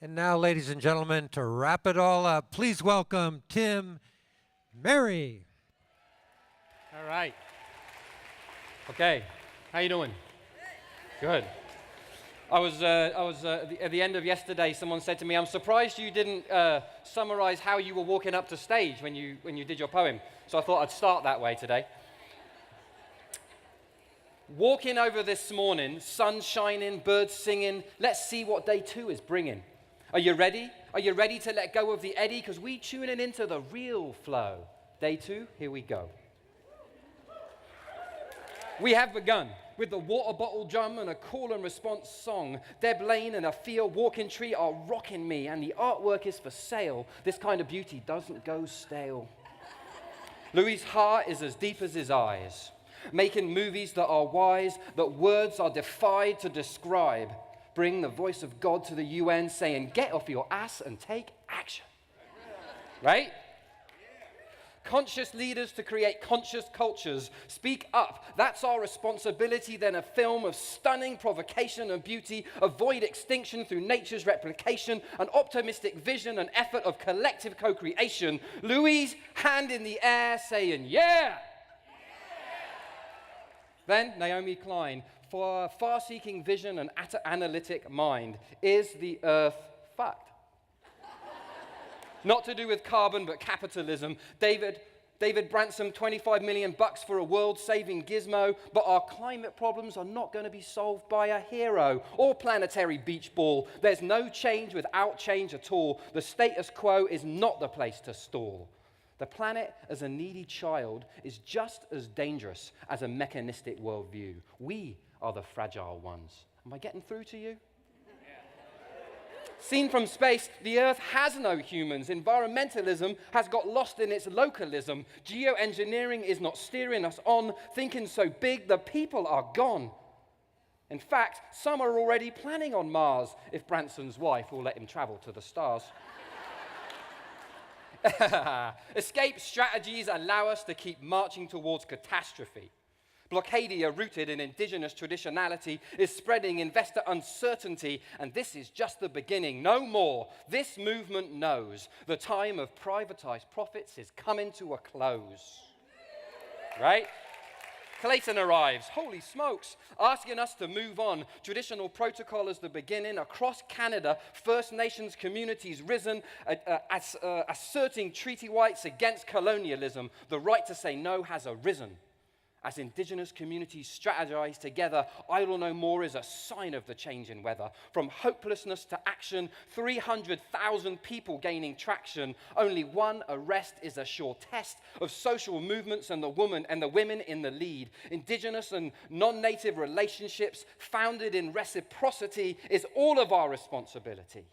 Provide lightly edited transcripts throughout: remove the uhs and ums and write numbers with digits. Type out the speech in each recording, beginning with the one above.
And now, ladies and gentlemen, to wrap it all up, please welcome Tim Mary. All right. Okay. How you doing? Good. I was at the end of yesterday, someone said to me, I'm surprised you didn't summarize how you were walking up to stage when you did your poem. So I thought I'd start that way today. Walking over this morning, sun shining, birds singing, let's see what day 2 is bringing. Are you ready? Are you ready to let go of the eddy? Because we tuning into the real flow. Day 2, here we go. We have begun with the water bottle drum and a call and response song. Deb Lane and a field walking tree are rocking me, and the artwork is for sale. This kind of beauty doesn't go stale. Louis' heart is as deep as his eyes, making movies that are wise, that words are defied to describe. Bring the voice of God to the UN saying, get off your ass and take action. Right? Conscious leaders to create conscious cultures. Speak up. That's our responsibility. Then a film of stunning provocation and beauty. Avoid extinction through nature's replication. An optimistic vision, an effort of collective co-creation. Louise, hand in the air, saying, yeah! Then Naomi Klein, for far-seeking vision and analytic mind. Is the earth fucked? Not to do with carbon, but capitalism. David Branson, $25 million for a world-saving gizmo, but our climate problems are not going to be solved by a hero or planetary beach ball. There's no change without change at all. The status quo is not the place to stall. The planet as a needy child is just as dangerous as a mechanistic worldview. We are the fragile ones. Am I getting through to you? Seen from space, the Earth has no humans. Environmentalism has got lost in its localism. Geoengineering is not steering us on. Thinking so big, the people are gone. In fact, some are already planning on Mars if Branson's wife will let him travel to the stars. Escape strategies allow us to keep marching towards catastrophe. Blockadia, rooted in indigenous traditionality, is spreading investor uncertainty, and this is just the beginning. No more. This movement knows the time of privatized profits is coming to a close. Right? Clayton arrives, holy smokes, asking us to move on. Traditional protocol as the beginning. Across Canada, First Nations communities risen, asserting treaty rights against colonialism. The right to say no has arisen. As indigenous communities strategize together, idle no more is a sign of the change in weather. From hopelessness to action, 300,000 people gaining traction. Only one arrest is a sure test of social movements and the women in the lead. Indigenous and non-native relationships founded in reciprocity is all of our responsibility.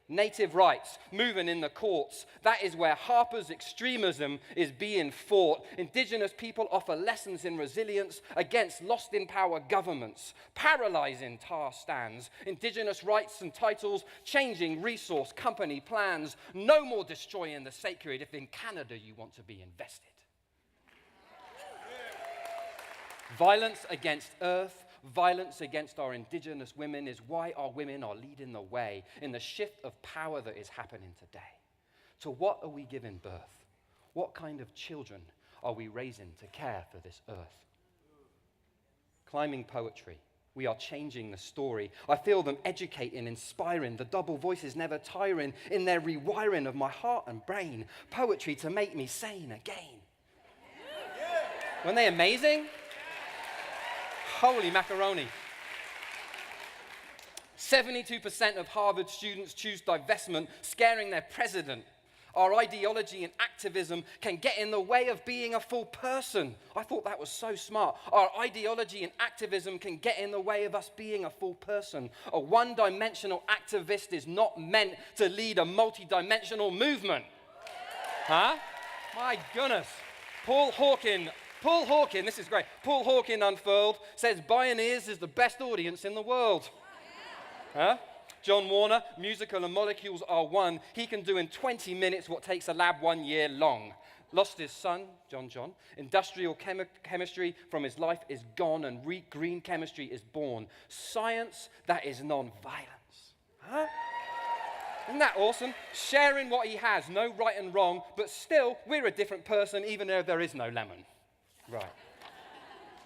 Native rights, moving in the courts. That is where Harper's extremism is being fought. Indigenous people offer lessons in resilience against lost in power governments. Paralyzing tar stands. Indigenous rights and titles, changing resource company plans. No more destroying the sacred if in Canada you want to be invested. Violence against earth, violence against our indigenous women is why our women are leading the way in the shift of power that is happening today. To what are we giving birth? What kind of children are we raising to care for this earth? Climbing poetry. We are changing the story. I feel them educating, inspiring. The double voices never tiring in their rewiring of my heart and brain. Poetry to make me sane again. Weren't they amazing? Holy macaroni. 72% of Harvard students choose divestment, scaring their president. Our ideology and activism can get in the way of being a full person. I thought that was so smart. Our ideology and activism can get in the way of us being a full person. A one-dimensional activist is not meant to lead a multi-dimensional movement. Huh? My goodness. Paul Hawking, this is great. Paul Hawking unfurled, says Bioneers is the best audience in the world. Huh? John Warner, musical and molecules are one. He can do in 20 minutes what takes a lab 1 year long. Lost his son, John. Industrial chemistry from his life is gone, and green chemistry is born. Science that is non-violence. Huh? Isn't that awesome? Sharing what he has, no right and wrong, but still, we're a different person even though there is no lemon. Right.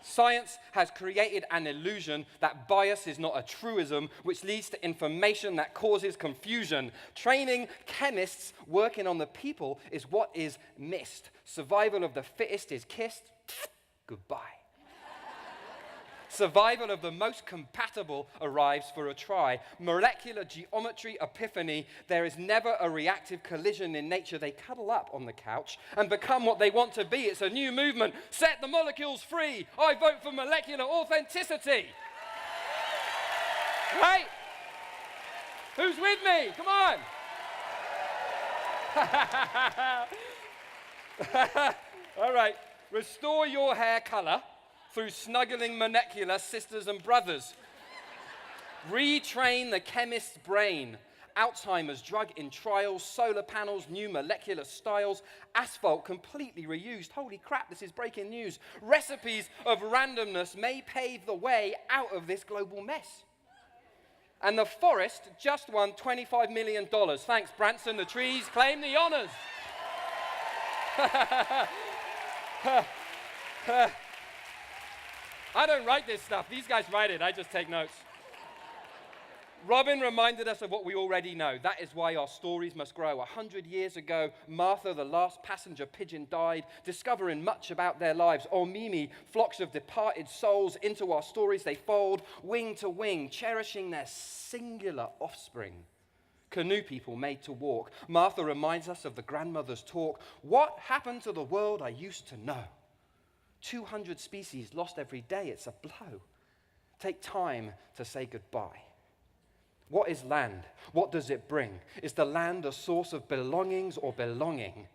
Science has created an illusion that bias is not a truism, which leads to information that causes confusion. Training chemists working on the people is what is missed. Survival of the fittest is kissed. Goodbye. Survival of the most compatible arrives for a try. Molecular geometry epiphany. There is never a reactive collision in nature. They cuddle up on the couch and become what they want to be. It's a new movement. Set the molecules free. I vote for molecular authenticity. Right? Who's with me? Come on. All right. Restore your hair color through snuggling molecular sisters and brothers. Retrain the chemist's brain. Alzheimer's drug in trials, solar panels, new molecular styles, asphalt completely reused. Holy crap, this is breaking news. Recipes of randomness may pave the way out of this global mess. And the forest just won $25 million. Thanks, Branson. The trees claim the honors. I don't write this stuff. These guys write it. I just take notes. Robin reminded us of what we already know. That is why our stories must grow. 100 years ago, Martha, the last passenger pigeon, died, discovering much about their lives. Or Mimi, flocks of departed souls into our stories they fold, wing to wing, cherishing their singular offspring. Canoe people made to walk. Martha reminds us of the grandmother's talk. What happened to the world I used to know? 200 species lost every day. It's a blow. Take time to say goodbye. What is land? What does it bring? Is the land a source of belongings or belonging?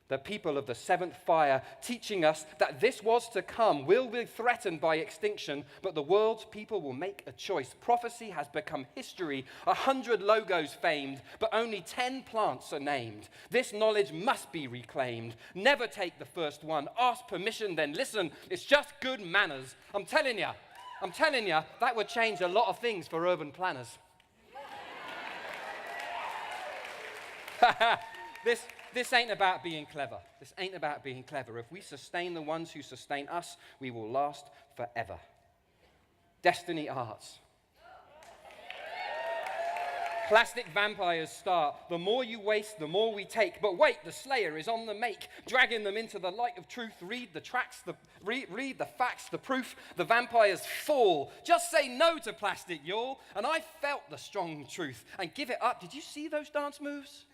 The people of the seventh fire teaching us that this was to come will be threatened by extinction, but the world's people will make a choice. Prophecy has become history. 100 logos famed, but only 10 plants are named. This knowledge must be reclaimed. Never take the first one. Ask permission, then listen. It's just good manners. I'm telling you, that would change a lot of things for urban planners. This ain't about being clever. This ain't about being clever. If we sustain the ones who sustain us, we will last forever. Destiny Arts. Plastic vampires start. The more you waste, the more we take. But wait, the slayer is on the make, dragging them into the light of truth. Read the facts, the proof. The vampires fall. Just say no to plastic, y'all. And I felt the strong truth. And give it up. Did you see those dance moves?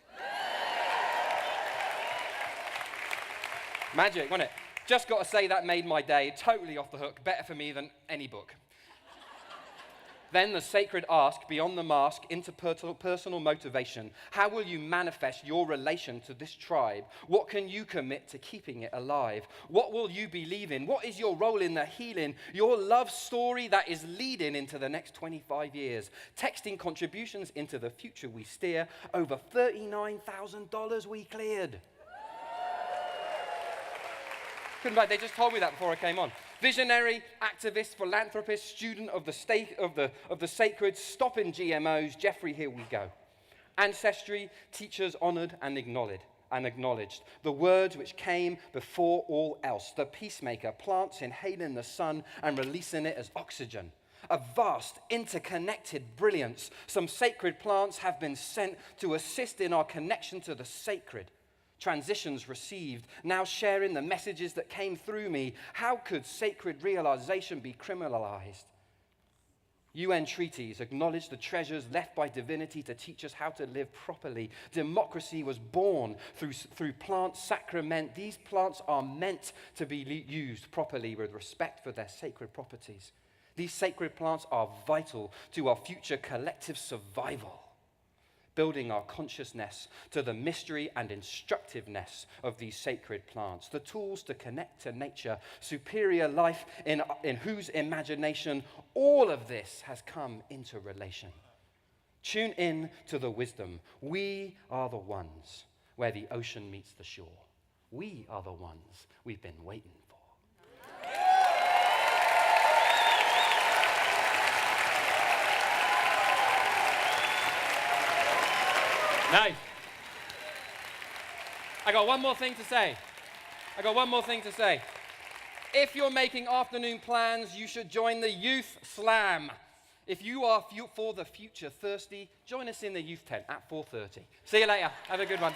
Magic, wasn't it? Just got to say that made my day. Totally off the hook. Better for me than any book. Then the sacred ask, beyond the mask, interpersonal motivation. How will you manifest your relation to this tribe? What can you commit to keeping it alive? What will you believe in? What is your role in the healing? Your love story that is leading into the next 25 years. Texting contributions into the future we steer. Over $39,000 we cleared. Couldn't believe they just told me that before I came on. Visionary, activist, philanthropist, student of the sacred, stopping GMOs. Jeffrey, here we go. Ancestry, teachers honored and acknowledged. The words which came before all else. The peacemaker, plants inhaling the sun and releasing it as oxygen. A vast, interconnected brilliance. Some sacred plants have been sent to assist in our connection to the sacred. Transitions received, now sharing the messages that came through me. How could sacred realization be criminalized? UN treaties acknowledge the treasures left by divinity to teach us how to live properly. Democracy was born through plant sacrament. These plants are meant to be used properly with respect for their sacred properties. These sacred plants are vital to our future collective survival. Building our consciousness to the mystery and instructiveness of these sacred plants, the tools to connect to nature, superior life in whose imagination all of this has come into relation. Tune in to the wisdom. We are the ones where the ocean meets the shore. We are the ones we've been waiting for. Nice. I got one more thing to say. If you're making afternoon plans, you should join the Youth Slam. If you are for the future thirsty, join us in the youth tent at 4:30. See you later. Have a good one.